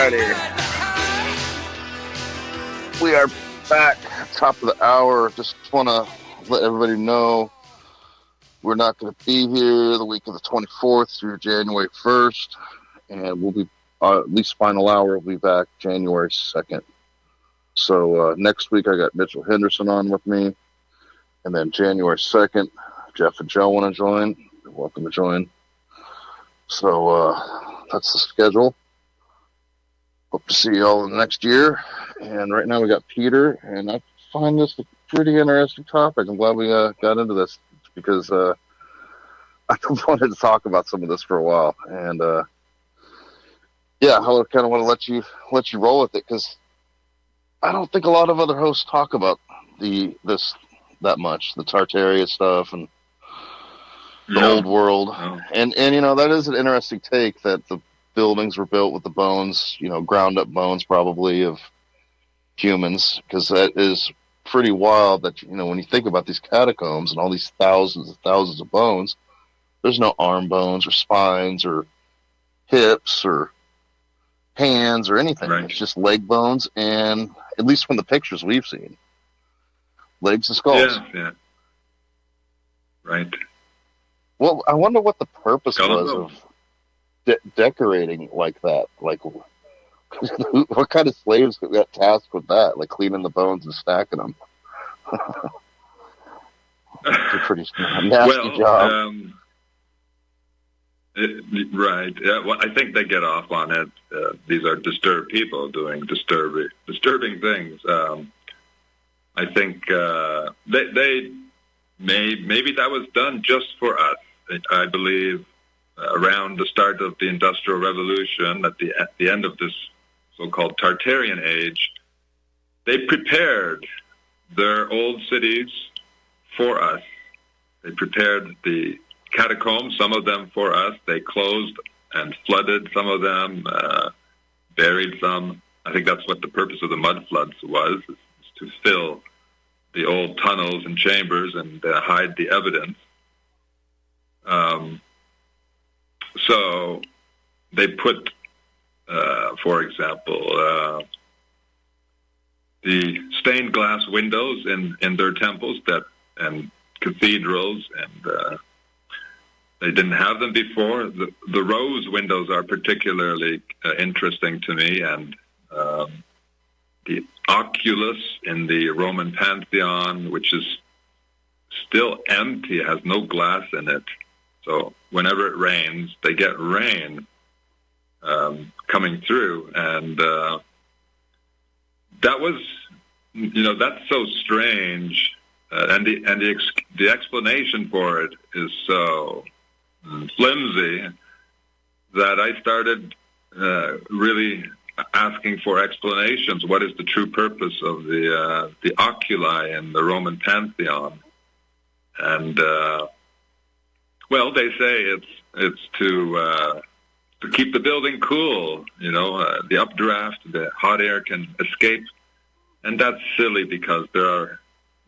righty. We are back, top of the hour. Just want to let everybody know we're not going to be here the week of the 24th through January 1st, and we'll be, at least final hour, we'll be back January 2nd. So next week I got Mitchell Henderson on with me, and then January 2nd, Jeff and Joe want to join. You're welcome to join. So that's the schedule. Hope to see you all in the next year. And right now we got Peter, and I find this a pretty interesting topic. I'm glad we got into this because I wanted to talk about some of this for a while. And yeah, I kind of want to let you roll with it because I don't think a lot of other hosts talk about this that much, the Tartaria stuff and the old world. No. And you know, that is an interesting take that the buildings were built with the bones, you know, ground up bones probably of humans, because that is pretty wild that, you know, when you think about these catacombs and all these thousands and thousands of bones, there's no arm bones or spines or hips or hands or anything. Right. It's just leg bones, and at least from the pictures we've seen, legs and skulls. Yeah. Right. Well, I wonder what the purpose was of decorating like that. Like, what kind of slaves got tasked with that? Like cleaning the bones and stacking them. It's a pretty nasty job. Right. Yeah, well, I think they get off on it. These are disturbed people doing disturbing things. I think they maybe that was done just for us. I believe around the start of the Industrial Revolution, at the end of this so-called Tartarian age, they prepared their old cities for us. They prepared the catacombs, some of them for us. They closed and flooded some of them, buried some. I think that's what the purpose of the mud floods was, is to fill the old tunnels and chambers and hide the evidence. So they put, for example, the stained glass windows in their temples and cathedrals, and they didn't have them before. The rose windows are particularly interesting to me, and the oculus in the Roman Pantheon, which is still empty, has no glass in it. So whenever it rains, they get rain coming through, and that was, you know, that's so strange, and the explanation for it is so flimsy that I started really asking for explanations. What is the true purpose of the oculi in the Roman Pantheon? And well, they say it's to keep the building cool. You know, the updraft, the hot air can escape, and that's silly because there are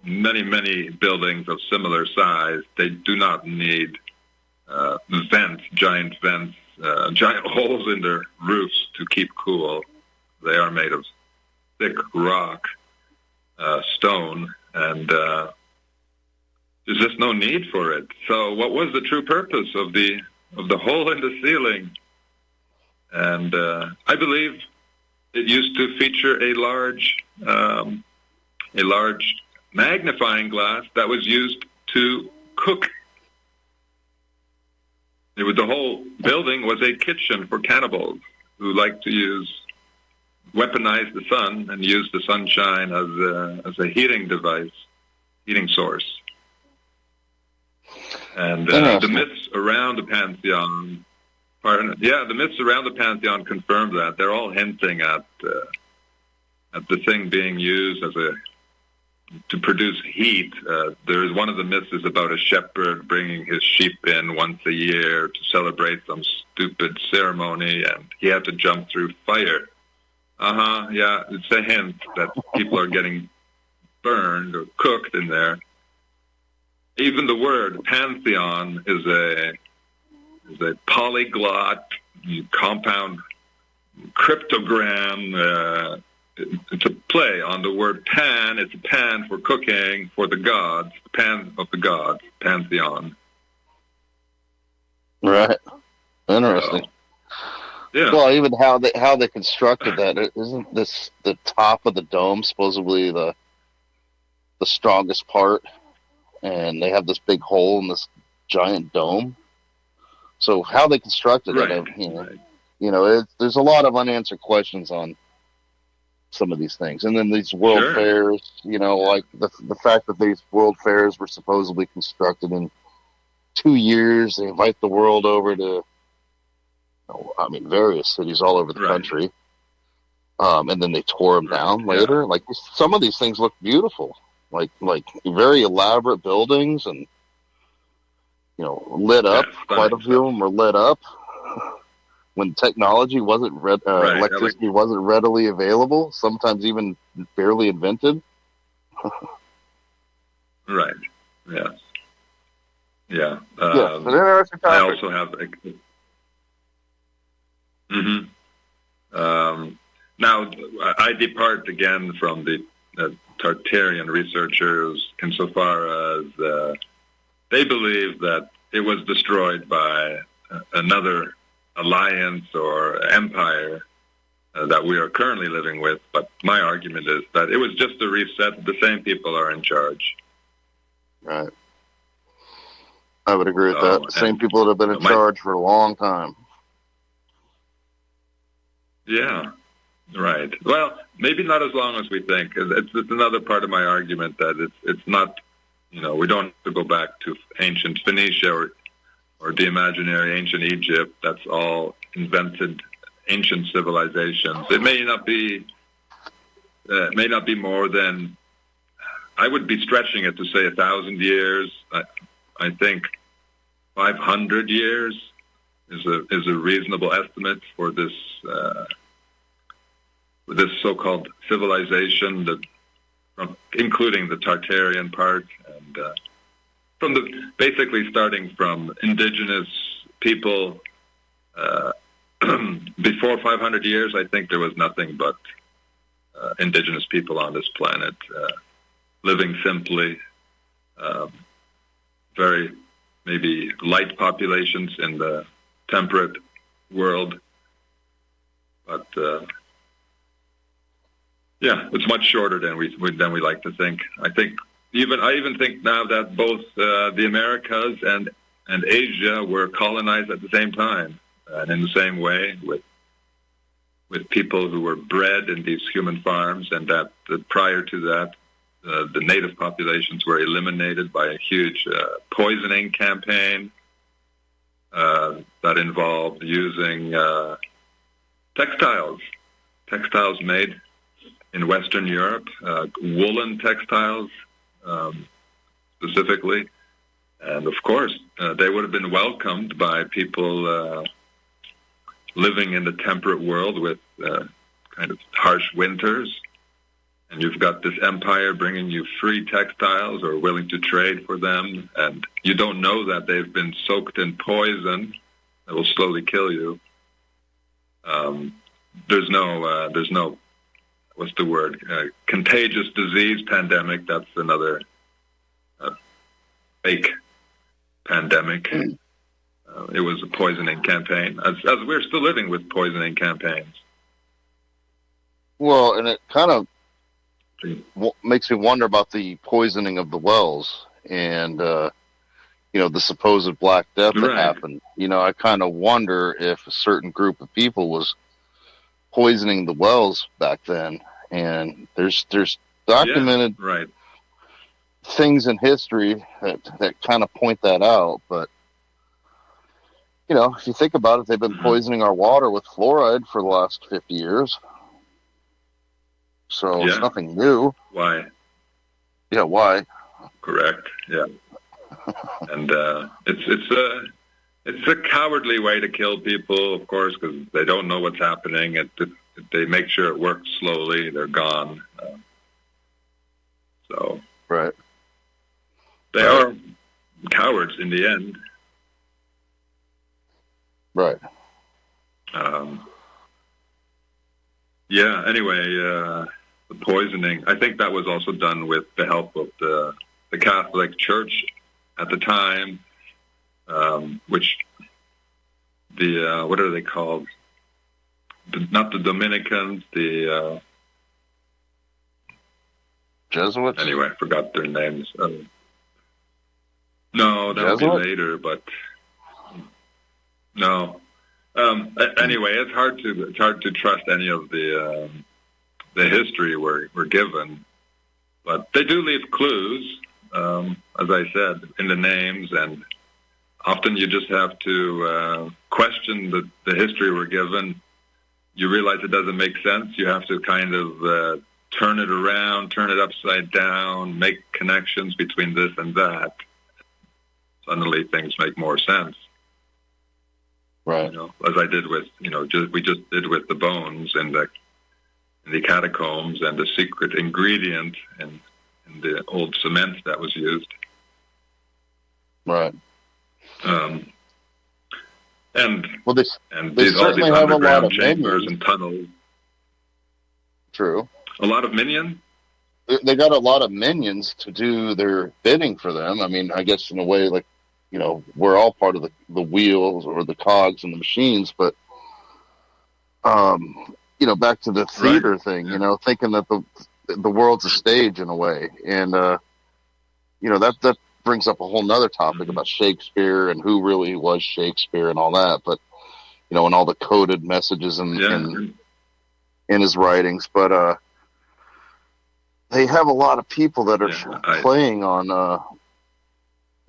many buildings of similar size. They do not need vents, giant holes in their roofs to keep cool. They are made of thick rock, stone, and there's just no need for it. So what was the true purpose of the hole in the ceiling? And I believe it used to feature a large magnifying glass that was used to cook. The whole building was a kitchen for cannibals who liked to weaponize the sun and use the sunshine as a heating device, heating source. And the myths around the Pantheon, the myths around the Pantheon confirm that. They're all hinting at the thing being used to produce heat. There's one of the myths is about a shepherd bringing his sheep in once a year to celebrate some stupid ceremony, and he had to jump through fire. Yeah, it's a hint that people are getting burned or cooked in there. Even the word pantheon is a polyglot compound cryptogram. It's a play on the word pan. It's a pan for cooking for the gods, the pan of the gods, pantheon. Right. Interesting. So, yeah. Well, even how they constructed that, isn't this the top of the dome supposedly the strongest part, and they have this big hole in this giant dome. So how they constructed right. it, there's a lot of unanswered questions on some of these things. And then these world fairs, like the fact that these world fairs were supposedly constructed in 2 years. They invite the world over to, various cities all over the country. And then they tore them down later. Like some of these things look beautiful, like very elaborate buildings and, lit up. Quite a few of them were lit up when technology wasn't electricity wasn't readily available, sometimes even barely invented. Right. Yeah. Yeah. An interesting topic. I also have. Now, I depart again from the Tartarian researchers insofar as they believe that it was destroyed by another alliance or empire that we are currently living with. But my argument is that it was just a reset. The same people are in charge. Right. I would agree with that. The same people that have been in charge for a long time. Yeah. Right. Well, maybe not as long as we think. It's another part of my argument that it's not, we don't have to go back to ancient Phoenicia or the imaginary ancient Egypt. That's all invented ancient civilizations. It may not be more than, I would be stretching it to say 1,000 years. I think 500 years is a reasonable estimate for this so-called civilization, including the Tartarian part, and basically starting from indigenous people. Before 500 years, I think there was nothing but indigenous people on this planet, living simply, very maybe light populations in the temperate world, but it's much shorter than we like to think. I even think now that both the Americas and Asia were colonized at the same time, and in the same way with people who were bred in these human farms, and that prior to that, the native populations were eliminated by a huge poisoning campaign that involved using textiles made in Western Europe, woolen textiles specifically. And of course, they would have been welcomed by people living in the temperate world with kind of harsh winters. And you've got this empire bringing you free textiles or willing to trade for them. And you don't know that they've been soaked in poison that will slowly kill you. There's no, what's the word? Contagious disease pandemic. That's another fake pandemic. It was a poisoning campaign, as we're still living with poisoning campaigns. Well, and it kind of makes me wonder about the poisoning of the wells and, the supposed Black Death that happened. I kind of wonder if a certain group of people was poisoning the wells back then. And there's documented things in history that kind of point that out. But, if you think about it, they've been poisoning our water with fluoride for the last 50 years. So it's nothing new. Why? Yeah, why? Correct. Yeah. And it's a cowardly way to kill people, of course, because they don't know what's happening. They make sure it works slowly. They're gone. Right. They are cowards in the end. Right. Yeah. Anyway, the poisoning. I think that was also done with the help of the Catholic Church at the time, which the what are they called? Not the Dominicans. The Jesuits? Anyway, I forgot their names. No, that would be later, but no. Anyway, it's hard to trust any of the history we're given, but they do leave clues, as I said, in the names, and often you just have to question the history we're given. You realize it doesn't make sense. You have to kind of turn it around, turn it upside down, make connections between this and that. Suddenly things make more sense. Right. You know, as I did with, we just did with the bones and the catacombs and the secret ingredient and the old cement that was used. Right. And well, they all these have underground a lot of chambers minions. and tunnels. True. A lot of minions? They got a lot of minions to do their bidding for them. I mean, I guess in a way, like, we're all part of the wheels or the cogs and the machines, but, back to the theater thing, thinking that the world's a stage in a way. And, that brings up a whole nother topic about Shakespeare and who really was Shakespeare and all that. But, and all the coded messages in his writings. But, they have a lot of people that are playing on,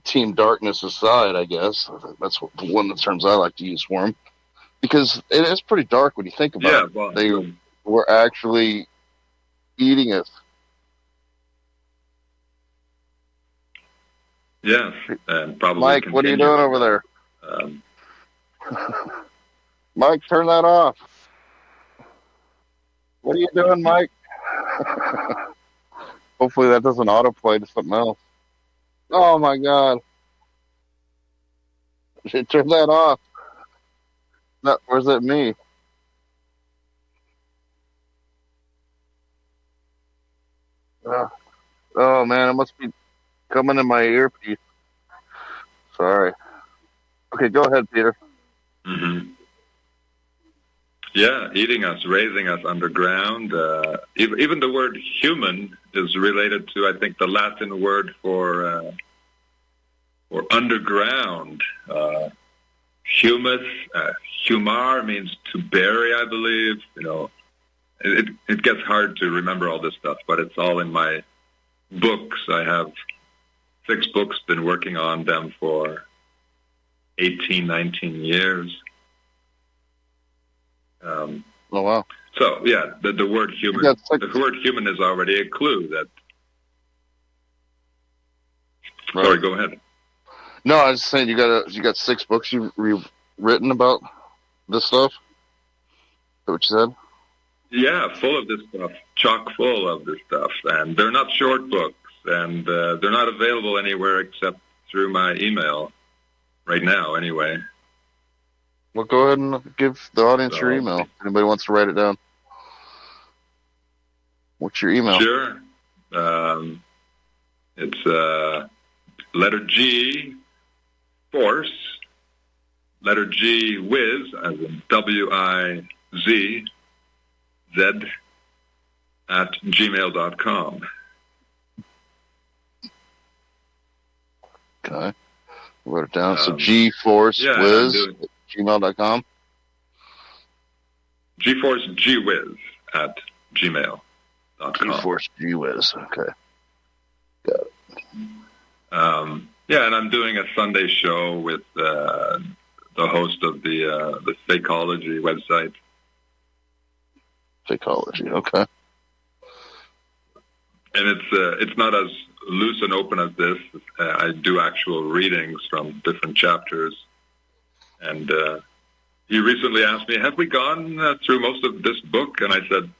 Team Darkness's side, I guess. That's one of the terms I like to use for him. Because it is pretty dark when you think about it. Well, they were actually eating us. Yes, and probably. Mike, what are you doing over there? Mike, turn that off. What are you doing, Mike? Hopefully that doesn't autoplay to something else. Oh my God! Turn that off. Or is it me? Oh man, it must be coming in my earpiece. Sorry. Okay, go ahead, Peter. Mm-hmm. Yeah, eating us, raising us underground. Even the word human is related to, I think, the Latin word for underground. Humus, humar means to bury, I believe. It gets hard to remember all this stuff, but it's all in my books. I have 6 books, been working on them for 18, 19 years. Oh wow! So yeah, the word human, the word human is already a clue that. Right. Sorry, go ahead. No, I was saying you got 6 books you've written about this stuff. Is that what you said? Yeah, full of this stuff, chock full of this stuff, and they're not short books, and they're not available anywhere except through my email right now, anyway. Well, go ahead and give the audience your email. If anybody wants to write it down. What's your email? Sure. It's letter G, force, letter G, whiz, as in WIZ, Z, at gmail.com. Okay. Wrote it down. So G-Force, whiz, at gmail.com. G-Force, G-Whiz, at gmail.com. G-Force, G-Whiz, okay. Got it. Yeah, and I'm doing a Sunday show with the host of the Fakeology website. Fakeology, okay. And it's not as loose and open as this. I do actual readings from different chapters. And you recently asked me, have we gone through most of this book? And I said,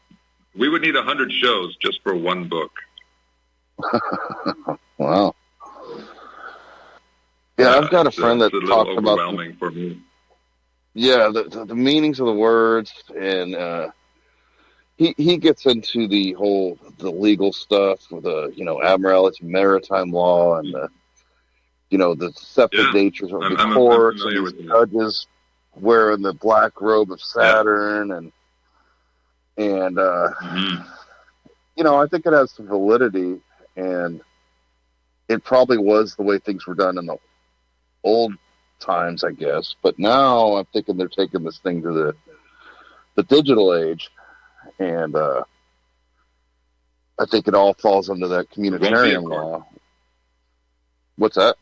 we would need 100 shows just for one book. Wow. Yeah, I've got a friend that talked about overwhelming for me. Yeah, the meanings of the words, and he gets into the legal stuff with the Admiralty Maritime Law and the deceptive natures of the I'm courts and familiar these with that. judges wearing the black robe of Saturn and I think it has some validity, and it probably was the way things were done in the old times, I guess. But now I'm thinking they're taking this thing to the digital age, and I think it all falls under that communitarian law. What's that?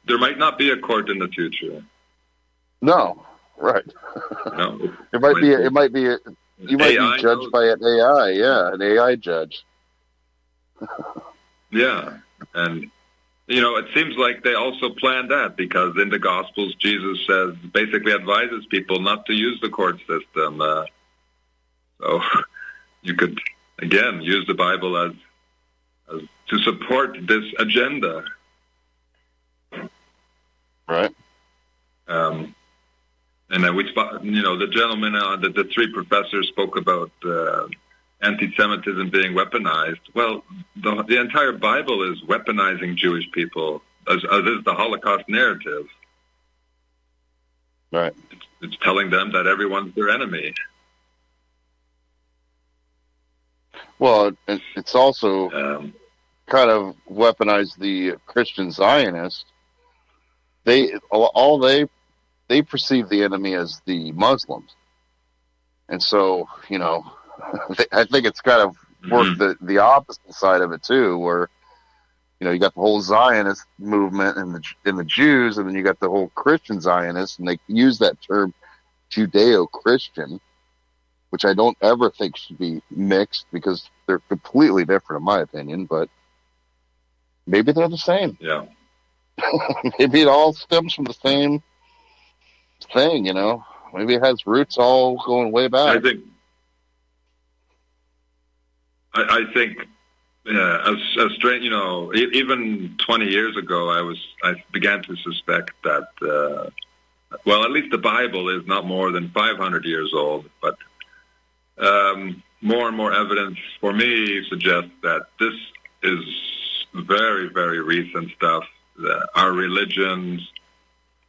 There might not be a court in the future. No, right. No, it might be. You might be judged by an AI. Yeah, an AI judge. Yeah, and it seems like they also planned that, because in the Gospels, Jesus basically advises people not to use the court system. So you could again use the Bible as to support this agenda. Right. And then the gentleman, the three professors spoke about anti-Semitism being weaponized. Well, the entire Bible is weaponizing Jewish people, as is the Holocaust narrative. Right. It's telling them that everyone's their enemy. Well, it's also kind of weaponized the Christian Zionists. They perceive the enemy as the Muslims, and so I think it's kind of worked the opposite side of it too, where you got the whole Zionist movement and the Jews, and then you got the whole Christian Zionists, and they use that term Judeo-Christian, which I don't ever think should be mixed, because they're completely different in my opinion, but maybe they're the same. Yeah. Maybe it all stems from the same thing, Maybe it has roots all going way back. I think as strange, even 20 years ago, I began to suspect that, at least the Bible is not more than 500 years old, but more and more evidence for me suggests that this is very, very recent stuff. Our religions,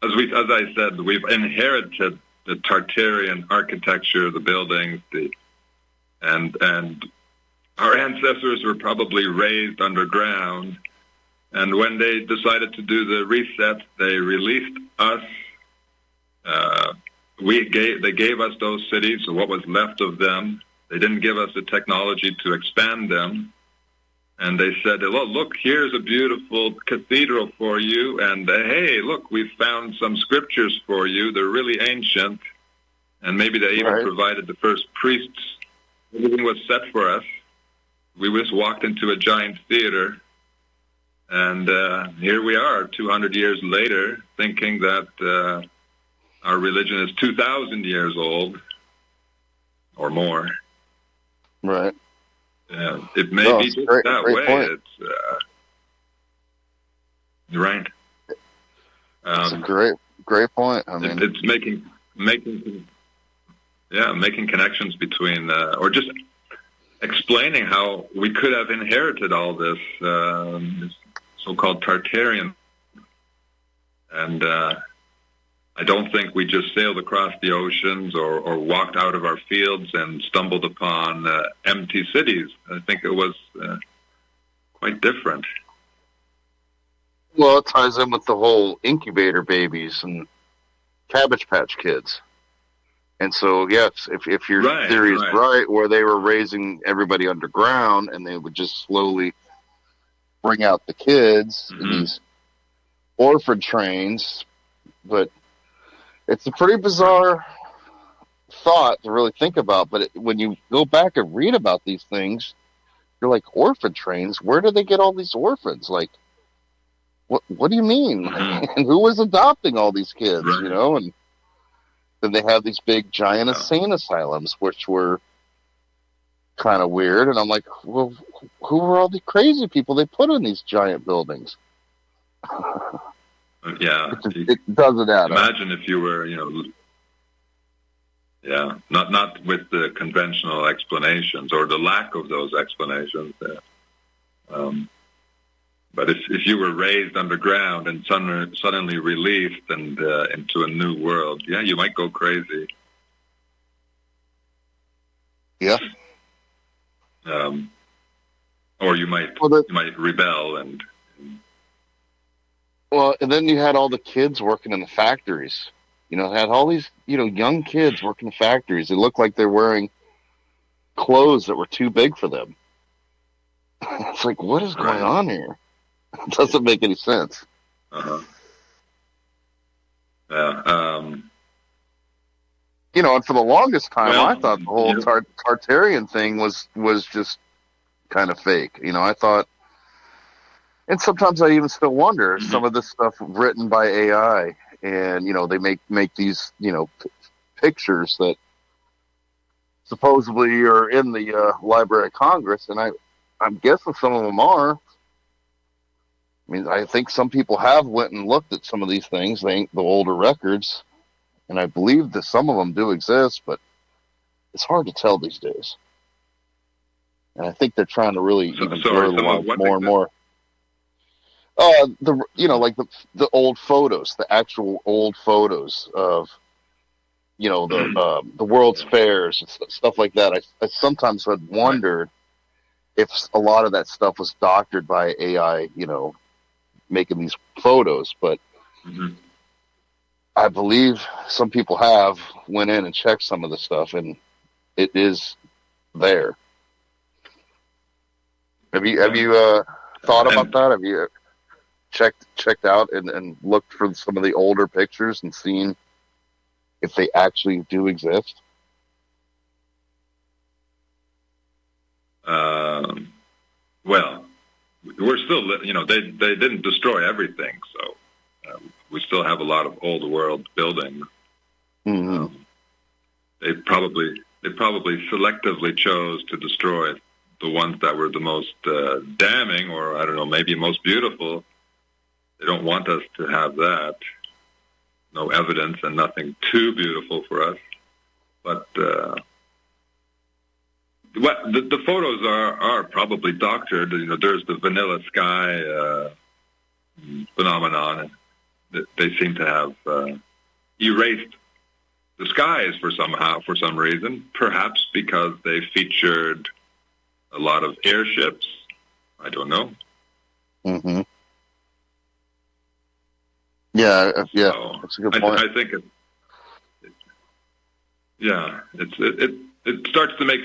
as I said, we've inherited the Tartarian architecture, the buildings, and our ancestors were probably raised underground. And when they decided to do the reset, they released us. They gave us those cities, what was left of them. They didn't give us the technology to expand them. And they said, well, look, here's a beautiful cathedral for you. And hey, look, we found some scriptures for you. They're really ancient. And maybe they even provided the first priests. Everything was set for us. We just walked into a giant theater. And here we are 200 years later, thinking that our religion is 2,000 years old or more. Right. Yeah, it may be just that way. Point. It's right. It's a great point. I mean, it's making connections between, or just explaining how we could have inherited all this so-called Tartarian, and I don't think we just sailed across the oceans or walked out of our fields and stumbled upon empty cities. I think it was quite different. Well, it ties in with the whole incubator babies and Cabbage Patch Kids. And so, yes, if your theory is right, where they were raising everybody underground and they would just slowly bring out the kids in these orphan trains, but it's a pretty bizarre thought to really think about. But when you go back and read about these things, you're like, orphan trains? Where do they get all these orphans? Like, what do you mean? And who was adopting all these kids, And then they have these big giant insane asylums, which were kind of weird. And I'm like, well, who were all the crazy people they put in these giant buildings? Yeah. It doesn't add up. Imagine if you were, Yeah, not with the conventional explanations or the lack of those explanations. But if you were raised underground and suddenly released and into a new world, yeah, you might go crazy. Yeah. Or you might rebel and. Well, and then you had all the kids working in the factories. Had all these young kids working in factories. It looked like they're wearing clothes that were too big for them. It's like, what is going on here? It doesn't make any sense. Uh-huh. Yeah. And for the longest time, I thought the whole Tartarian thing was just kind of fake. I thought, and sometimes I even still wonder, some of this stuff written by AI, and they make these pictures that supposedly are in the Library of Congress, and I'm guessing some of them are. I mean, I think some people have went and looked at some of these things, the older records, and I believe that some of them do exist, but it's hard to tell these days. And I think they're trying to really even blur the lines more and more. The old photos, the actual old photos of, the World's Fairs and stuff like that. I sometimes had wondered if a lot of that stuff was doctored by AI, making these photos, but I believe some people have went in and checked some of the stuff, and it is there. Have you thought about that? Have you checked out and looked for some of the older pictures and seen if they actually do exist? Well, we're still, they didn't destroy everything, so we still have a lot of old world buildings. Mm-hmm. They probably selectively chose to destroy the ones that were the most damning, or I don't know, maybe most beautiful. They don't want us to have that. No evidence and nothing too beautiful for us. But the photos are probably doctored. There's the vanilla sky phenomenon. They seem to have erased the skies for some reason. Perhaps because they featured a lot of airships. I don't know. Mm-hmm. Yeah, So that's a good point. I think it starts to make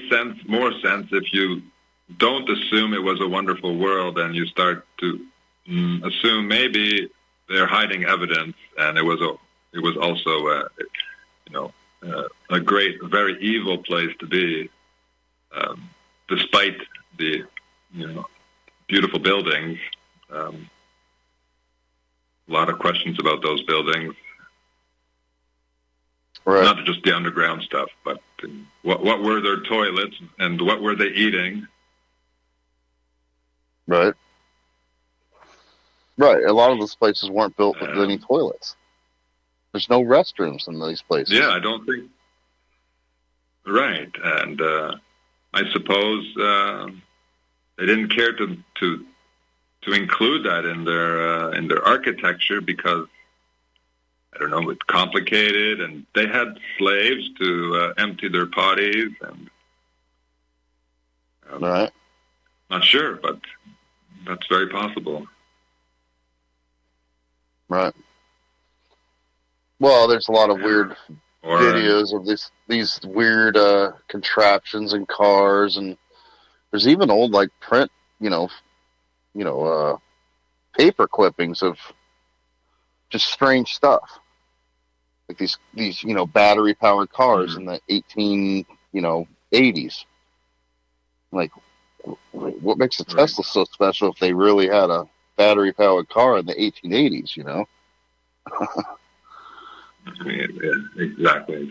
more sense if you don't assume it was a wonderful world and you start to assume maybe they're hiding evidence, and it was also a great, very evil place to be, despite the beautiful buildings. A lot of questions about those buildings. Right. Not just the underground stuff, but what were their toilets and what were they eating? Right. A lot of those places weren't built with any toilets. There's no restrooms in these places. Yeah, I don't think. Right, and I suppose they didn't care to include that in their architecture because, I don't know, it's complicated, and they had slaves to empty their potties, and right. Not sure, but that's very possible. Right. Well, there's a lot of weird videos of these weird contraptions and cars, and there's even old print, paper clippings of just strange stuff, like these battery powered cars in the 1880s. Like, what makes a Tesla so special if they really had a battery powered car in the 1880s? Yeah, exactly.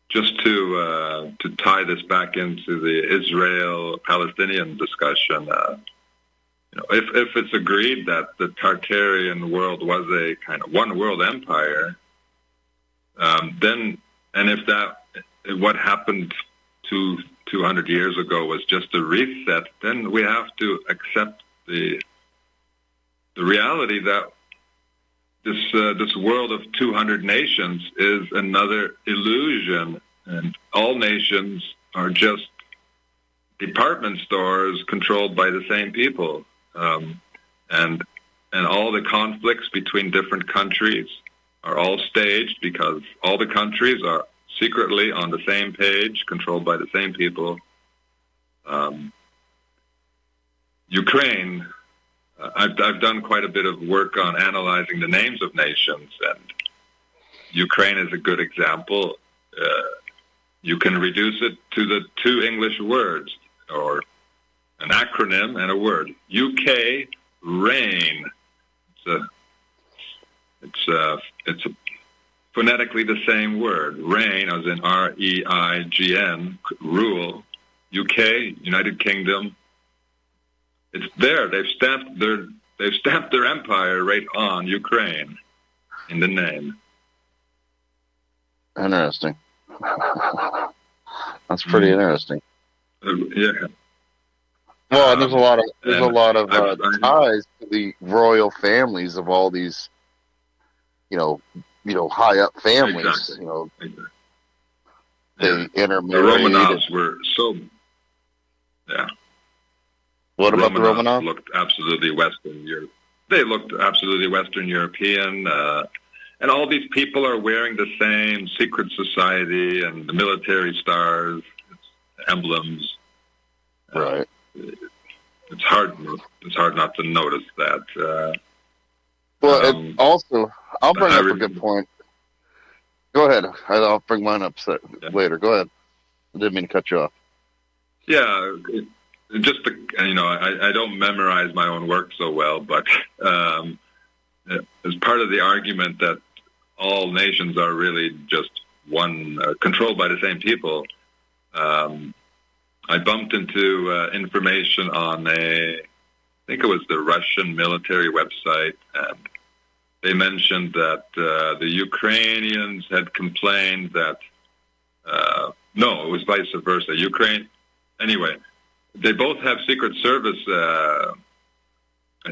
Just to tie this back into the Israel-Palestinian discussion, if it's agreed that the Tartarian world was a kind of one world empire, then, and if what happened 200 years ago was just a reset, then we have to accept the reality that this world of 200 nations is another illusion, and all nations are just department stores controlled by the same people, and all the conflicts between different countries are all staged because all the countries are secretly on the same page, controlled by the same people. Ukraine, I've done quite a bit of work on analyzing the names of nations, and Ukraine is a good example. You can reduce it to the two English words, or an acronym and a word. UK rain. It's a phonetically the same word. Rain, as in REIGN, rule. UK, United Kingdom. It's there. They've stamped their empire right on Ukraine in the name. Interesting. That's pretty interesting. Yeah. Well, and there's a lot of ties to the royal families of all these, high up families. Exactly. They intermarried. The Romanovs were so. Yeah. What about the Romanovs? Looked absolutely Western Europe. They looked absolutely Western European, and all these people are wearing the same secret society and the military stars, emblems. Right. It's hard not to notice that. Well, also, I'll bring up a good point. Go ahead. I'll bring mine up later. Go ahead. I didn't mean to cut you off. Yeah, I don't memorize my own work so well, but as part of the argument that all nations are really just one, controlled by the same people, I bumped into information on I think it was the Russian military website, and they mentioned that the Ukrainians had complained that, no, it was vice versa. Anyway, they both have Secret Service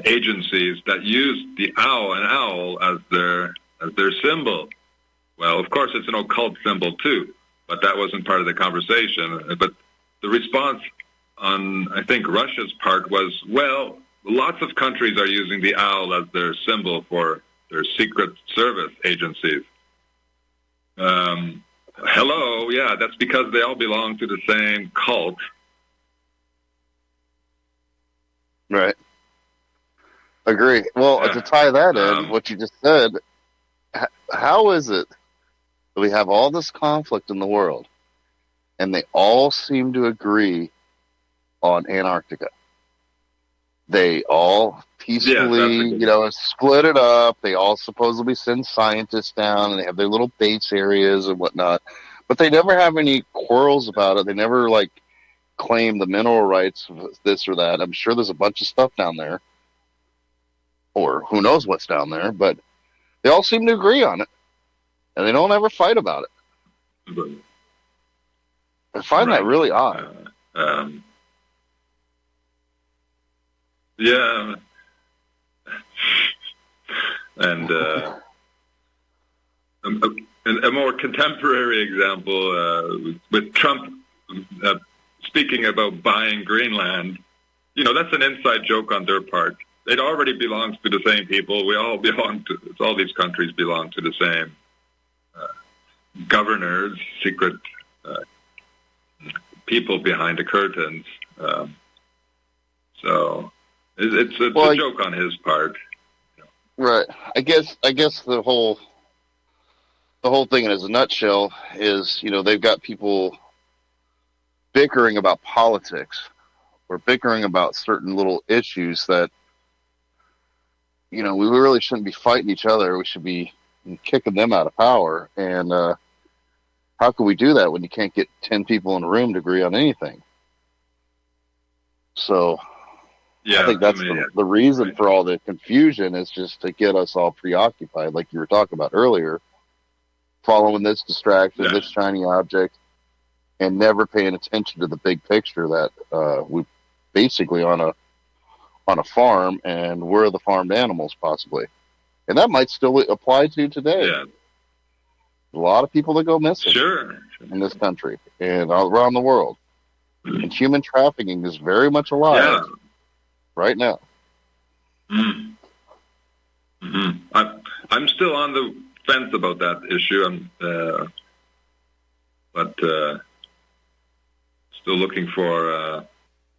agencies that use the owl as their symbol. Well, of course, it's an occult symbol too, but that wasn't part of the conversation. But the response on, I think, Russia's part was, well, lots of countries are using the owl as their symbol for their Secret Service agencies. Hello, yeah, that's because they all belong to the same cult. Right. Agree. Well, to tie that in, what you just said, how is it that we have all this conflict in the world, and they all seem to agree on Antarctica? They all peacefully, split it up. They all supposedly send scientists down, and they have their little base areas and whatnot. But they never have any quarrels about it. They never, claim the mineral rights of this or that. I'm sure there's a bunch of stuff down there, or who knows what's down there, but they all seem to agree on it, and they don't ever fight about it. I find that really odd. Yeah. And a more contemporary example, with Trump speaking about buying Greenland, that's an inside joke on their part. It already belongs to the same people. We all all these countries belong to the same governors, secret people behind the curtains. So it's a joke on his part. Right. I guess the whole thing in a nutshell is, they've got people bickering about politics, or bickering about certain little issues that, we really shouldn't be fighting each other. We should be kicking them out of power. And how can we do that when you can't get 10 people in a room to agree on anything? So yeah, I think that's the reason for all the confusion, is just to get us all preoccupied, like you were talking about earlier, following this distraction, this shiny object, and never paying attention to the big picture that we basically on a farm, and we're the farmed animals possibly, and that might still apply to today. Yeah. A lot of people that go missing Sure. in this country and all around the world, and human trafficking is very much alive right now. I'm still on the fence about that issue. But still looking for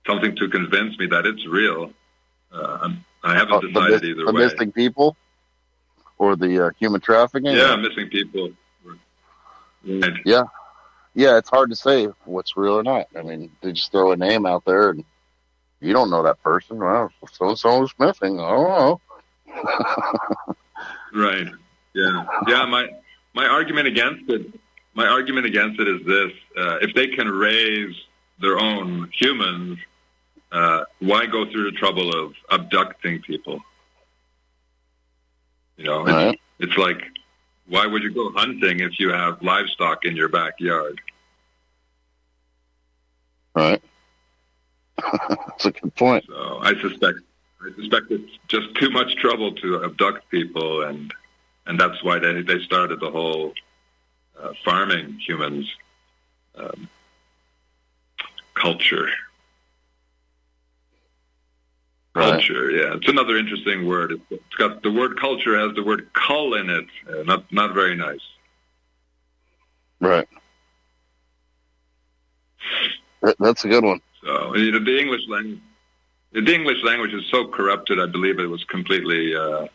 something to convince me that it's real. I haven't decided either way. The missing people or the human trafficking? Yeah, missing people. Right. Yeah, it's hard to say what's real or not. I mean, they just throw a name out there, and you don't know that person. Well, so-and-so's missing. I don't know. Right. Yeah. My argument against it. My argument against it is this: if they can raise their own humans, why go through the trouble of abducting people? Right. It's like, why would you go hunting if you have livestock in your backyard? Right. That's a good point. So I suspect it's just too much trouble to abduct people, and that's why they started the whole farming humans culture. Right. Culture, yeah, it's another interesting word. It's got the word culture has the word cull in it. Not very nice. Right. That's a good one. So the English language is so corrupted. I believe it was completely. They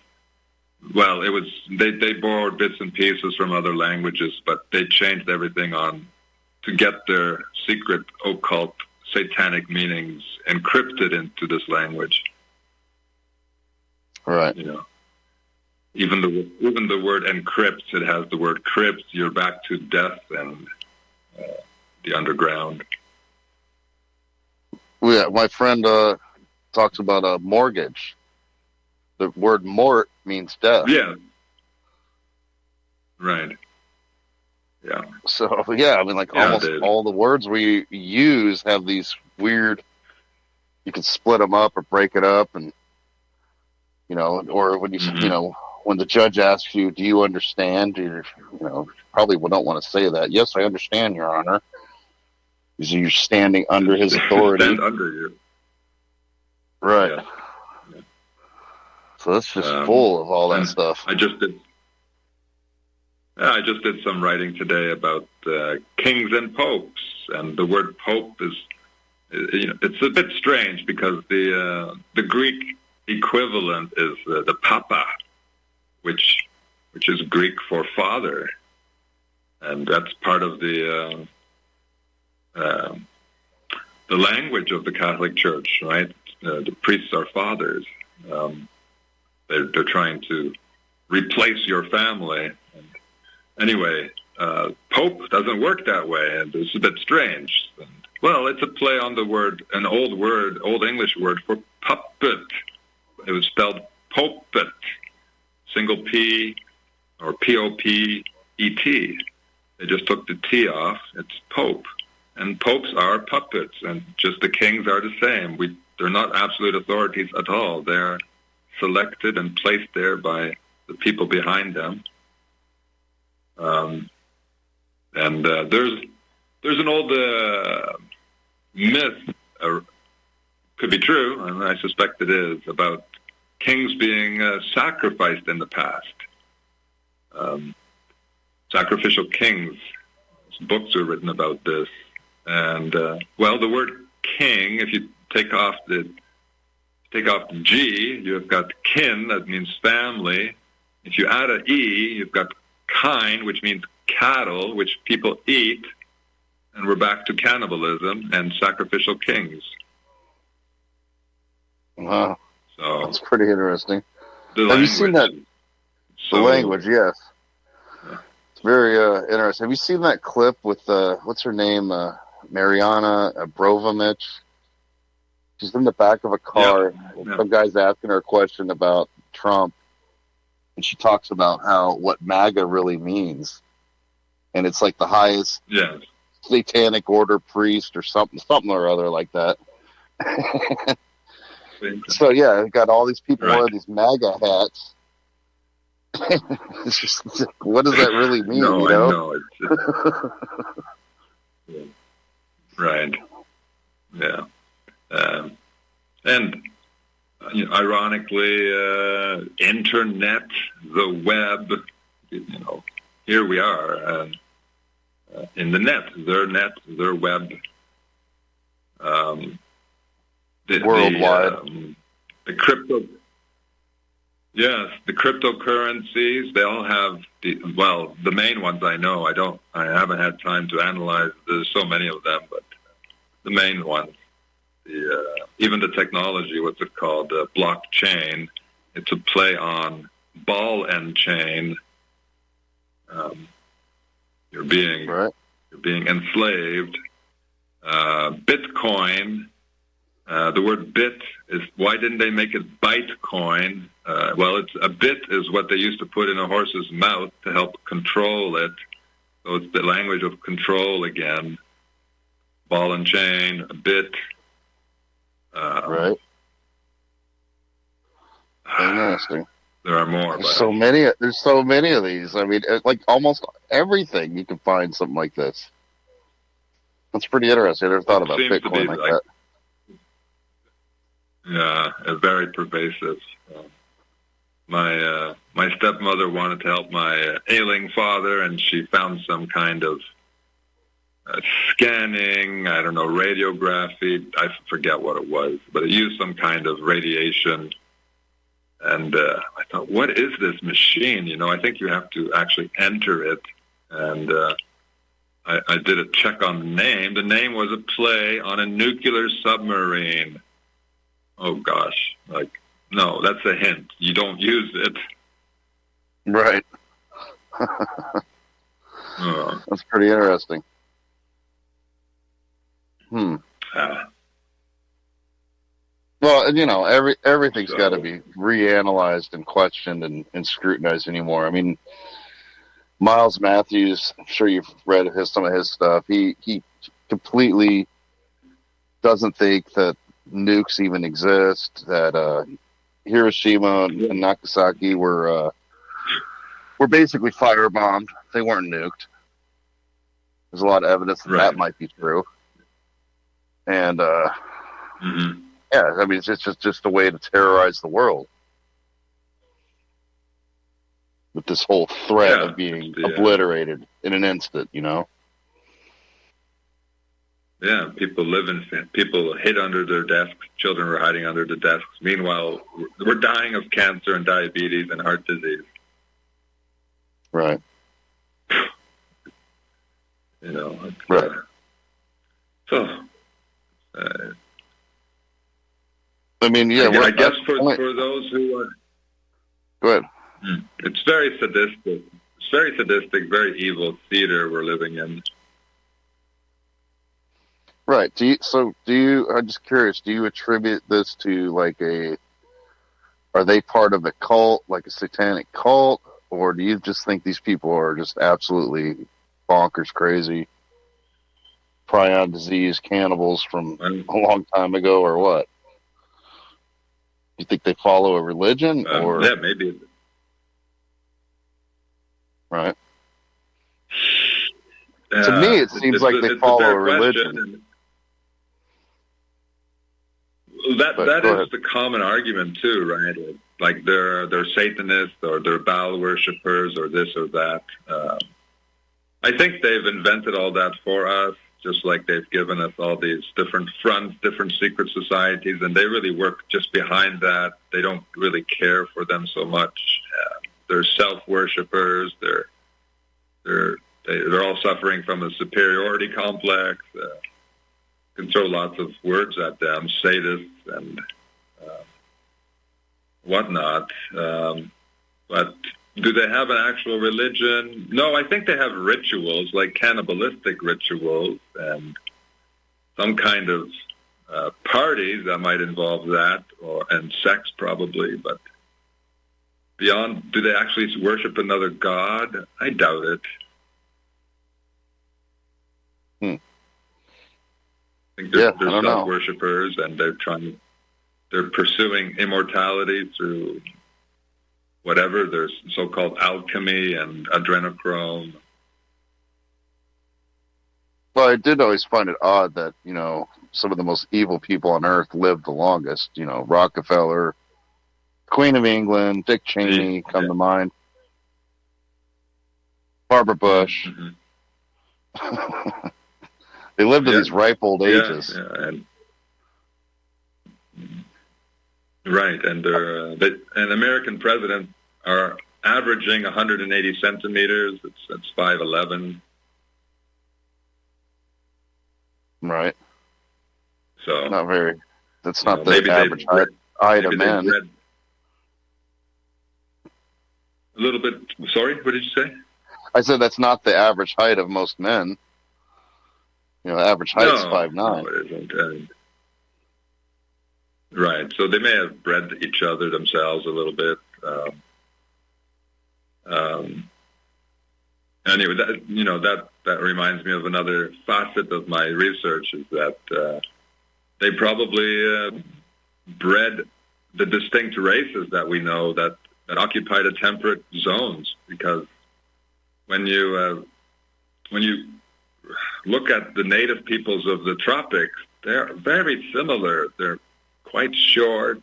borrowed bits and pieces from other languages, but they changed everything to get their secret occult satanic meanings encrypted into this language. Right. Even the word encrypt, it has the word crypt. You're back to death and the underground. Yeah, my friend talks about a mortgage. The word mort means death. Yeah. Right. Yeah. So, yeah, I mean, almost all the words we use have these weird, you can split them up or break it up, and, or when when the judge asks you, do you understand? You probably don't want to say that. Yes, I understand, Your Honor. Because you're standing under his authority. Stand under you. Right. Yeah. So that's just full of all that stuff. I just did some writing today about kings and popes, and the word pope is, it's a bit strange because the Greek equivalent is the papa, which is Greek for father, and that's part of the language of the Catholic Church, right? The priests are fathers. They're trying to replace your family. Anyway, Pope doesn't work that way, and it's a bit strange. Well, it's a play on the word, an old English word for puppet. It was spelled popet, single P or P-O-P-E-T. They just took the T off. It's Pope. And popes are puppets, and just the kings are the same. They're not absolute authorities at all. They're selected and placed there by the people behind them. There's an old myth, could be true, and I suspect it is, about kings being sacrificed in the past. Sacrificial kings. Books are written about this. And, the word king, if you take off the G, you've got kin, that means family. If you add an E, you've got kine, which means cattle, which people eat. And we're back to cannibalism and sacrificial kings. Wow. So that's pretty interesting. Have you seen that? The language, yes. Yeah. It's very interesting. Have you seen that clip with, what's her name, Mariana Abrovimich? She's in the back of a car. Yeah. Some guy's asking her a question about Trump, and she talks about what MAGA really means. and it's like the highest Yes. satanic order priest or something or other like that. So yeah, I've got all these people wearing these MAGA hats. It's just, what does that really mean? No, you know? I know. It's right. Yeah. And ironically, internet, the web, here we are in the net, their web. Worldwide. The crypto. Yes, the cryptocurrencies, they all have the main ones I know. I haven't had time to analyze. There's so many of them, but the main ones, even the technology, what's it called? Blockchain. It's a play on ball and chain. You're being enslaved. Bitcoin. The word bit is, why didn't they make it Bytecoin? It's a bit is what they used to put in a horse's mouth to help control it. So it's the language of control again. Ball and chain, a bit. Right. Interesting. There are more. There's so many of these. I mean, like almost everything you can find something like this. That's pretty interesting. I never thought about Bitcoin like that. Yeah, very pervasive. My stepmother wanted to help my ailing father, and she found some kind of scanning, I don't know, radiography. I forget what it was, but it used some kind of radiation. And I thought, what is this machine? I think you have to actually enter it. And I did a check on the name. The name was a play on a nuclear submarine. Oh, gosh. No, that's a hint. You don't use it. Right. That's pretty interesting. Well, everything's got to be reanalyzed and questioned and scrutinized anymore. I mean, Miles Matthews, I'm sure you've read some of his stuff. He completely doesn't think that nukes even exist, that Hiroshima and Nagasaki were basically firebombed. They weren't nuked. There's a lot of evidence that might be true. And yeah, I mean, it's just a way to terrorize the world with this whole threat of being obliterated in an instant, Yeah, people hid under their desks. Children were hiding under the desks. Meanwhile, we're dying of cancer and diabetes and heart disease. Right. Right. I mean, yeah. I guess for those who are. Go ahead. It's very sadistic. It's very sadistic, very evil theater we're living in. Right. I'm just curious, do you attribute this to are they part of a cult, like a satanic cult, or do you just think these people are just absolutely bonkers crazy, prion disease cannibals from a long time ago, or what? You think they follow a religion, or? Yeah, maybe. Right. To me, it seems like they follow a religion. That is the common argument too, right? Like they're Satanists or they're Baal worshippers or this or that. I think they've invented all that for us, just like they've given us all these different fronts, different secret societies, and they really work just behind that. They don't really care for them so much. They're self-worshippers. They're all suffering from a superiority complex. Can throw lots of words at them, sadists and whatnot. But do they have an actual religion? No, I think they have rituals, like cannibalistic rituals and some kind of parties that might involve that, and sex probably. But beyond, do they actually worship another god? I doubt it. Yeah, they're I don't know. self-worshippers, and they're pursuing immortality through whatever. There's so-called alchemy and adrenochrome. Well, I did always find it odd that, some of the most evil people on earth lived the longest. Rockefeller, Queen of England, Dick Cheney come to mind. Barbara Bush. Mm-hmm. They lived to these ripe old ages. Right, and and American presidents are averaging 180 centimeters. That's 5'11". Right. So not very. That's not the average height of men. A little bit. Sorry, what did you say? I said that's not the average height of most men. Average height is 5'9". No, it isn't. Right. So they may have bred each other themselves a little bit. Anyway, that reminds me of another facet of my research, is that they probably bred the distinct races that we know that occupy the temperate zones, because when you look at the native peoples of the tropics, they're very similar. They're quite short.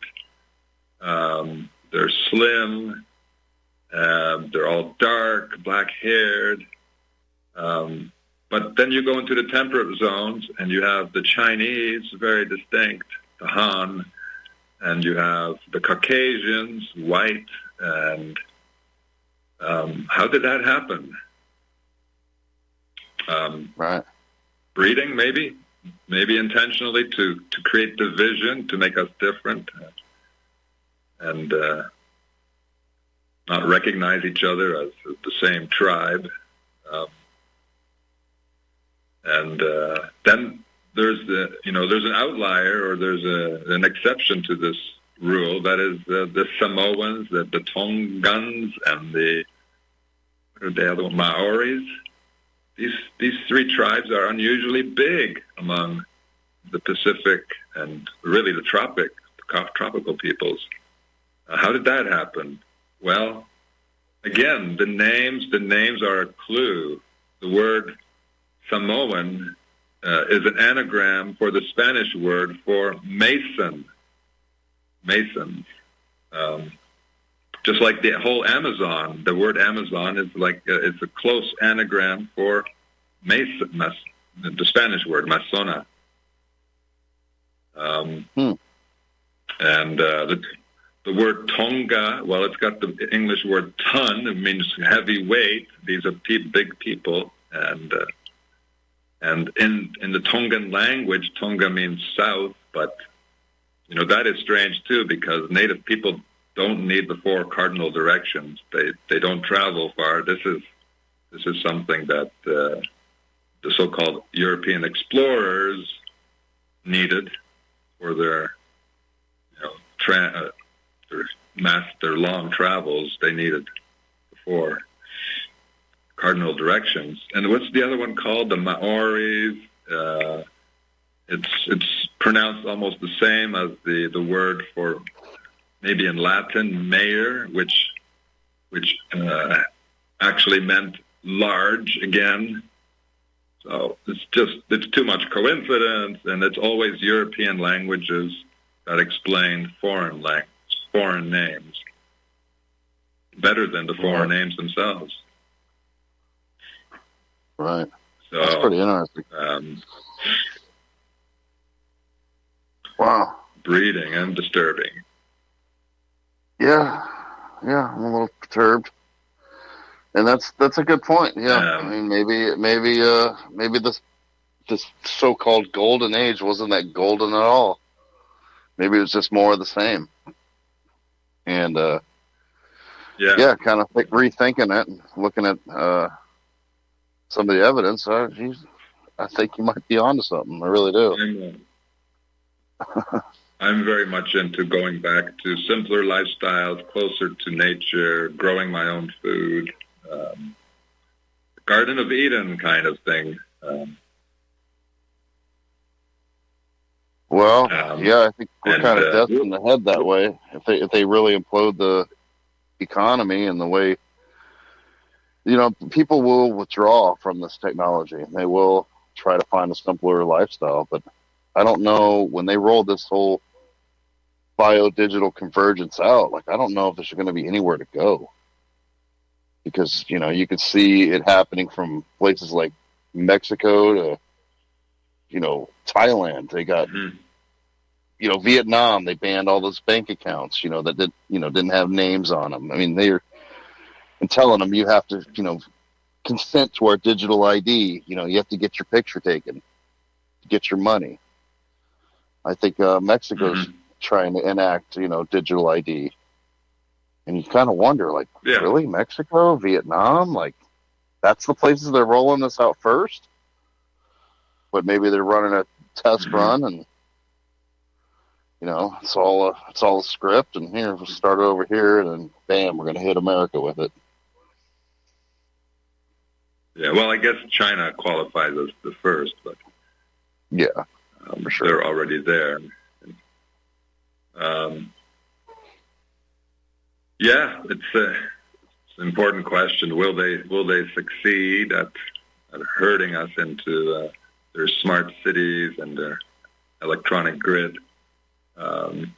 They're slim. They're all dark, black-haired. But then you go into the temperate zones, and you have the Chinese, very distinct, the Han, and you have the Caucasians, white. And how did that happen? Right. Breeding, maybe intentionally to create division, to make us different, and not recognize each other as the same tribe. And then there's there's an outlier, or there's an exception to this rule. That is the Samoans, the Tongans, and the other Maoris. These three tribes are unusually big among the Pacific and really the tropical peoples. How did that happen? Well, again, the names are a clue. The word Samoan is an anagram for the Spanish word for mason. Masons. Just like the whole Amazon, the word Amazon is it's a close anagram for mason, the Spanish word masona. And the word Tonga, well, it's got the English word ton. It means heavy weight. These are big people, and in the Tongan language, Tonga means south. But that is strange too, because native people don't need the 4 cardinal directions. They don't travel far. This is something that the so-called European explorers needed for their their long travels. They needed the 4 cardinal directions. And what's the other one called? The Maoris. It's pronounced almost the same as the word for, maybe in Latin, mayor, which actually meant large again. So it's too much coincidence, and it's always European languages that explain foreign names better than the foreign names themselves. Right. So that's pretty interesting. Wow. Breeding and disturbing. Yeah, I'm a little perturbed, and that's a good point. Yeah, I mean, maybe this so-called golden age wasn't that golden at all. Maybe it was just more of the same. And kind of rethinking it and looking at some of the evidence. I think you might be onto something. I really do. I'm very much into going back to simpler lifestyles, closer to nature, growing my own food, Garden of Eden kind of thing. Well, Um, yeah, I think we're and kind of destined to head that way if they really implode the economy and the way, people will withdraw from this technology and they will try to find a simpler lifestyle. But I don't know when they roll this whole bio-digital convergence out, like I don't know if there's going to be anywhere to go, because you could see it happening from places like Mexico to Thailand. They got Vietnam. They banned all those bank accounts that didn't have names on them. I mean, they're and telling them you have to consent to our digital ID. You have to get your picture taken to get your money. I think Mexico's trying to enact digital ID. And you kind of wonder, like, really, Mexico, Vietnam, like, that's the places they're rolling this out first. But maybe they're running a test run, and it's all a script. And here, we'll start over here, and then bam, we're going to hit America with it. Yeah, well, I guess China qualifies as the first, but yeah, for sure, they're already there. Yeah, it's an important question. Will they succeed at herding us into their smart cities and their electronic grid? I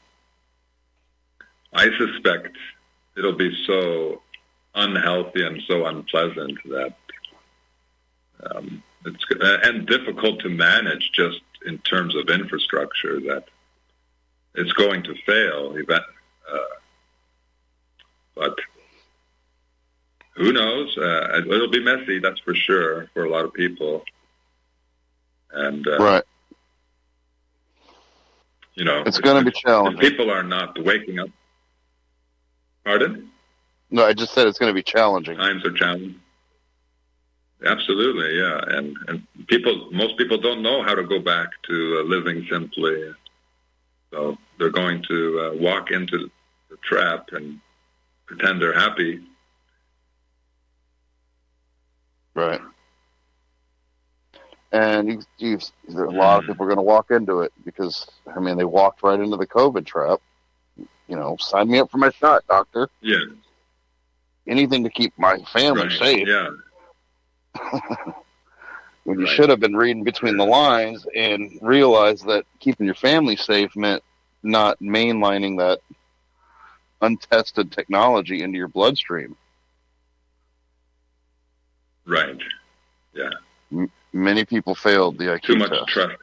suspect it'll be so unhealthy and so unpleasant that it's and difficult to manage just in terms of infrastructure that it's going to fail. But who knows? It'll be messy, that's for sure, for a lot of people. And right, it's going to be challenging. People are not waking up. Pardon? No, I just said it's going to be challenging. Times are challenging. Absolutely, yeah. And most people don't know how to go back to living simply. So they're going to walk into the trap and pretend they're happy. Right. And a lot of people are going to walk into it because, they walked right into the COVID trap. Sign me up for my shot, doctor. Yeah. Anything to keep my family safe. Yeah. When you should have been reading between the lines and realized that keeping your family safe meant not mainlining that untested technology into your bloodstream. Right. Yeah. Many people failed the IQ test. Too much test. trust.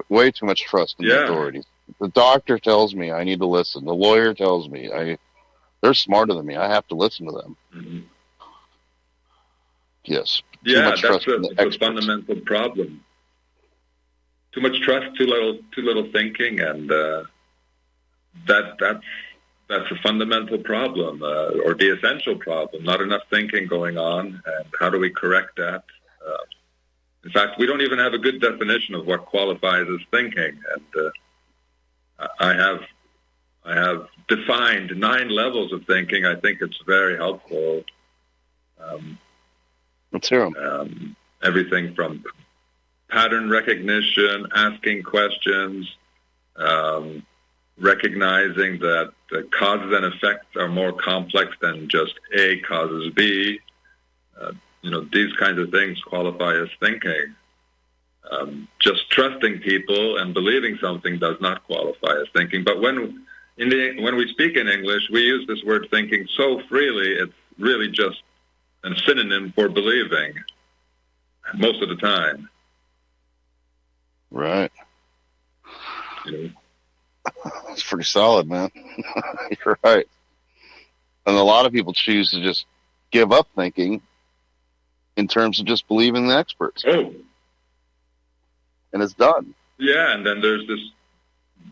Way too much trust in the authorities. The doctor tells me I need to listen. The lawyer tells me they're smarter than me. I have to listen to them. Mm-hmm. Yes. That's a fundamental problem. Too much trust, too little thinking, and that's a fundamental problem, or the essential problem. Not enough thinking going on, and how do we correct that? In fact, we don't even have a good definition of what qualifies as thinking, and I have defined 9 levels of thinking. I think it's very helpful. Let's hear them. Everything from pattern recognition, asking questions, recognizing that the causes and effects are more complex than just A causes B. These kinds of things qualify as thinking. Just trusting people and believing something does not qualify as thinking. But when we speak in English, we use this word thinking so freely, it's really just a synonym for believing most of the time. Right. That's pretty solid, man. You're right. And a lot of people choose to just give up thinking in terms of just believing the experts. Oh. And it's done. Yeah, and then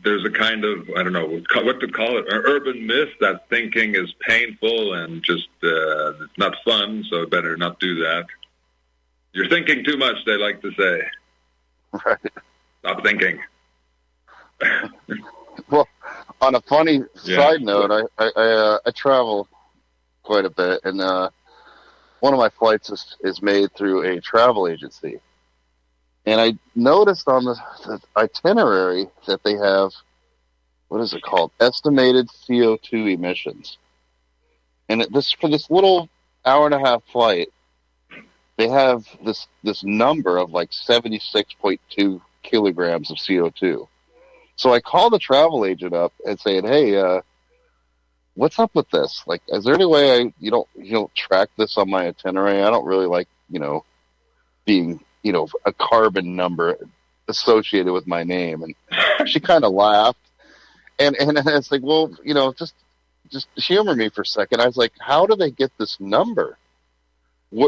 there's a kind of, I don't know what to call it, an urban myth that thinking is painful and just it's not fun, so better not do that. You're thinking too much, they like to say. Right. Stop thinking. Well, on a funny side note, I travel quite a bit, and one of my flights is made through a travel agency. And I noticed on the itinerary that they have, what is it called? Estimated CO2 emissions. And for this little hour and a half flight, they have this number of like 76.2 kilograms of CO2. So I call the travel agent up and saying, "Hey, what's up with this? Like, is there any way you don't track this on my itinerary? I don't really like being a carbon number associated with my name." And she kind of laughed, and it's like, well, just humor me for a second. I was like, how do they get this number?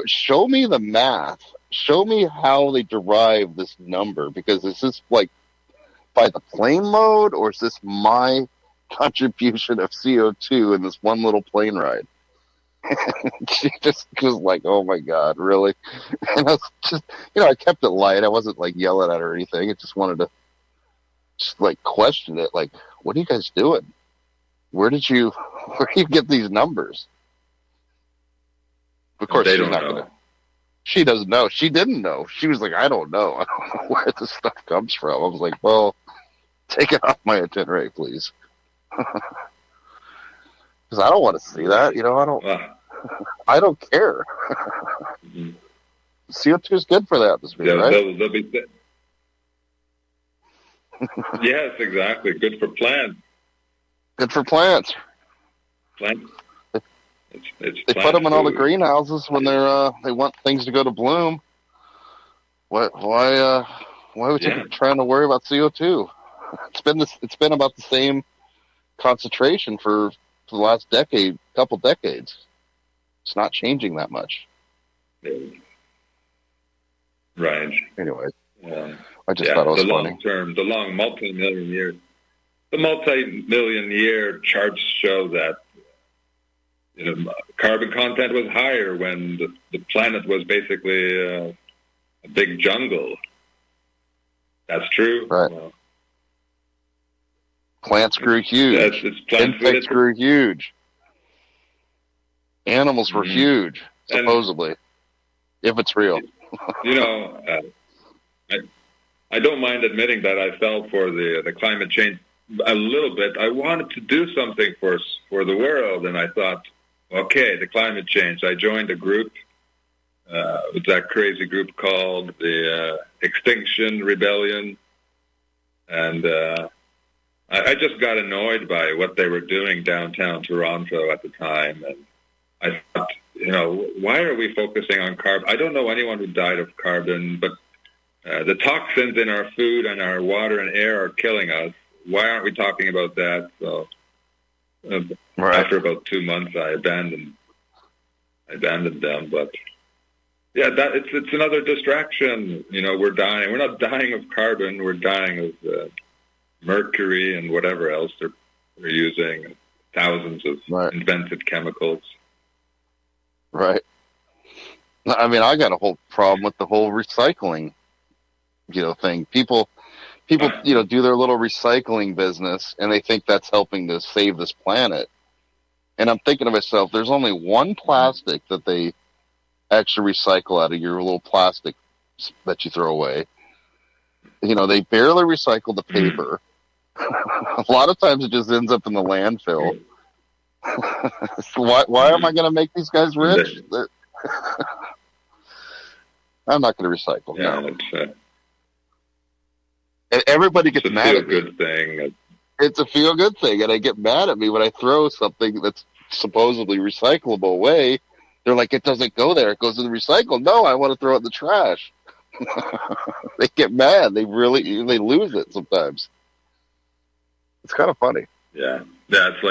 Show me the math. Show me how they derive this number, because is this like by the plane load, or is this my contribution of CO2 in this one little plane ride? She just was like, oh my God, really? And I was just, I kept it light. I wasn't like yelling at her or anything. I just wanted to just like question it. Like, what are you guys doing? Where do you get these numbers? Of course, they she's don't not know. going to. She doesn't know. She didn't know. She was like, I don't know. I don't know where this stuff comes from. I was like, well, take it off my itinerary, please. Because I don't want to see that. I don't care. Mm-hmm. CO2 is good for the atmosphere, right? They'll be yes, exactly. Good for plants. Good for plants. Plants. They put them in all the greenhouses when they want things to go to bloom. Why are we trying to worry about CO2? It's been about the same concentration for the last couple decades. It's not changing that much. Right. Anyway, I just thought it was funny. The long multi-million year charts show that carbon content was higher when the planet was basically a big jungle. That's true. Right. Plants grew huge. Insects grew huge. Animals were huge, supposedly, if it's real. I don't mind admitting that I fell for the climate change a little bit. I wanted to do something for the world, and I thought, okay, the climate change. I joined a group, with that crazy group called the Extinction Rebellion, and I just got annoyed by what they were doing downtown Toronto at the time, and I thought, why are we focusing on carbon? I don't know anyone who died of carbon, but the toxins in our food and our water and air are killing us. Why aren't we talking about that? So after about 2 months, I abandoned them. But yeah, it's another distraction. We're dying. We're not dying of carbon. We're dying of mercury and whatever else they're using. Thousands of invented chemicals. Right. I mean, I got a whole problem with the whole recycling, thing. People, do their little recycling business, and they think that's helping to save this planet. And I'm thinking to myself, there's only one plastic that they actually recycle out of your little plastic that you throw away. They barely recycle the paper. A lot of times it just ends up in the landfill. So why am I going to make these guys rich? I'm not going to recycle. Yeah, no. And everybody gets mad at me. It's a feel-good thing. It's a feel-good thing, and they get mad at me when I throw something that's supposedly recyclable away. They're like, it doesn't go there. It goes in the recycle. No, I want to throw it in the trash. They get mad. They lose it sometimes. It's kind of funny. Yeah. It's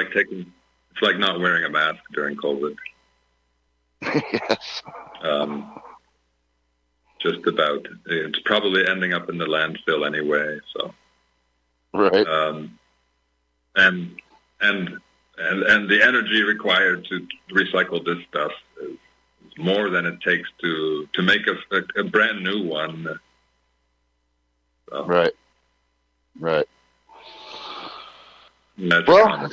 like not wearing a mask during COVID. Yes. Just about. It's probably ending up in the landfill anyway. So. Right. And the energy required to recycle this stuff is more than it takes to make a brand new one. So. Right. That's all around.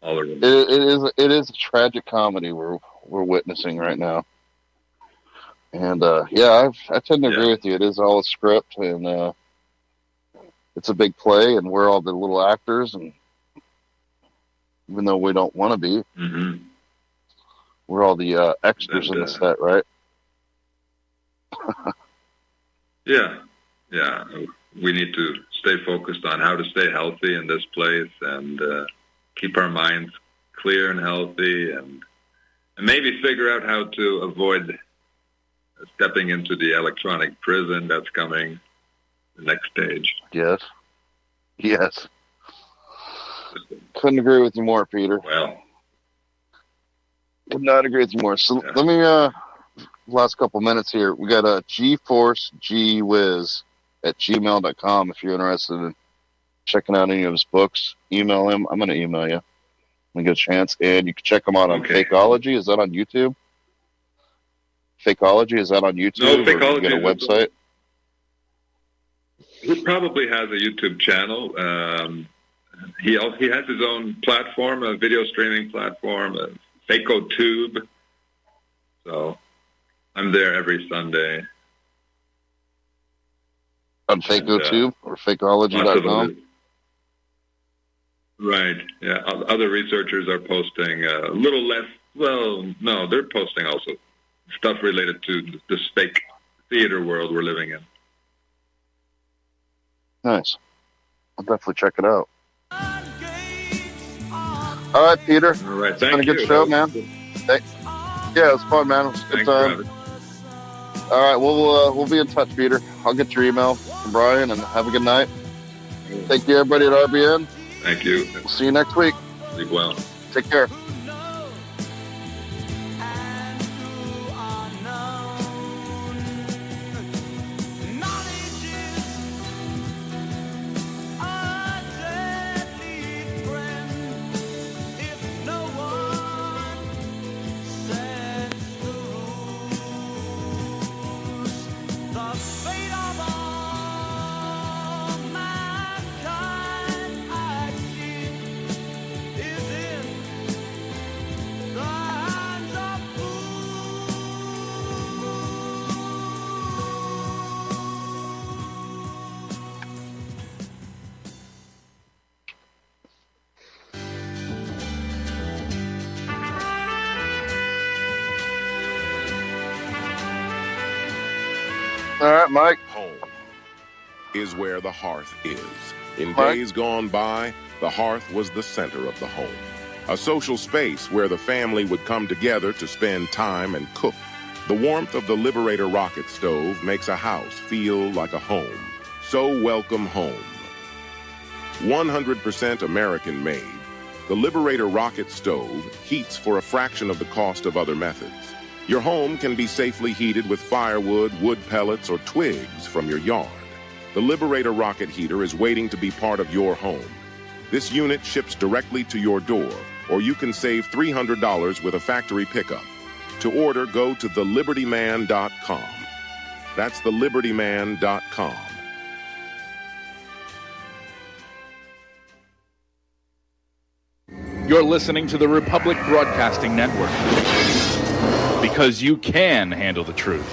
It is a tragic comedy we're witnessing right now. And I tend to agree with you. It is all a script, and it's a big play, and we're all the little actors, and even though we don't want to be, we're all the extras in the set, right? Yeah. We need to stay focused on how to stay healthy in this place and keep our minds clear and healthy, and maybe figure out how to avoid stepping into the electronic prison that's coming, the next stage. Yes. Couldn't agree with you more, Peter. Well, could not agree with you more. So let me, last couple minutes here. We got a GForceGWiz@gmail.com if you're interested in checking out any of his books. Email him. I'm going to email you when you get a chance. And you can check him out on Fakeology. Is that on YouTube? Fakeology, is that on YouTube? No, Fakeology. Or you get a website? He probably has a YouTube channel. He has his own platform, a video streaming platform, FakeoTube. So I'm there every Sunday. On FakeoTube or Fakeology.com? Right, yeah. Other researchers are posting a little less, well, no, they're posting also stuff related to this fake theater world we're living in. Nice. I'll definitely check it out. All right, Peter. All right, it's been a good show, man. Yeah, it was fun, man. It was a good time. All right, we'll be in touch, Peter. I'll get your email from Brian, and have a good night. Thank you, everybody at RBN. Thank you. We'll see you next week. Sleep well. Take care. All right, Mike. Home is where the hearth is. In days gone by, the hearth was the center of the home. A social space where the family would come together to spend time and cook. The warmth of the Liberator rocket stove makes a house feel like a home. So welcome home. 100% American made, the Liberator rocket stove heats for a fraction of the cost of other methods. Your home can be safely heated with firewood, wood pellets, or twigs from your yard. The Liberator rocket heater is waiting to be part of your home. This unit ships directly to your door, or you can save $300 with a factory pickup. To order, go to thelibertyman.com. That's thelibertyman.com. You're listening to the Republic Broadcasting Network. Because you can handle the truth.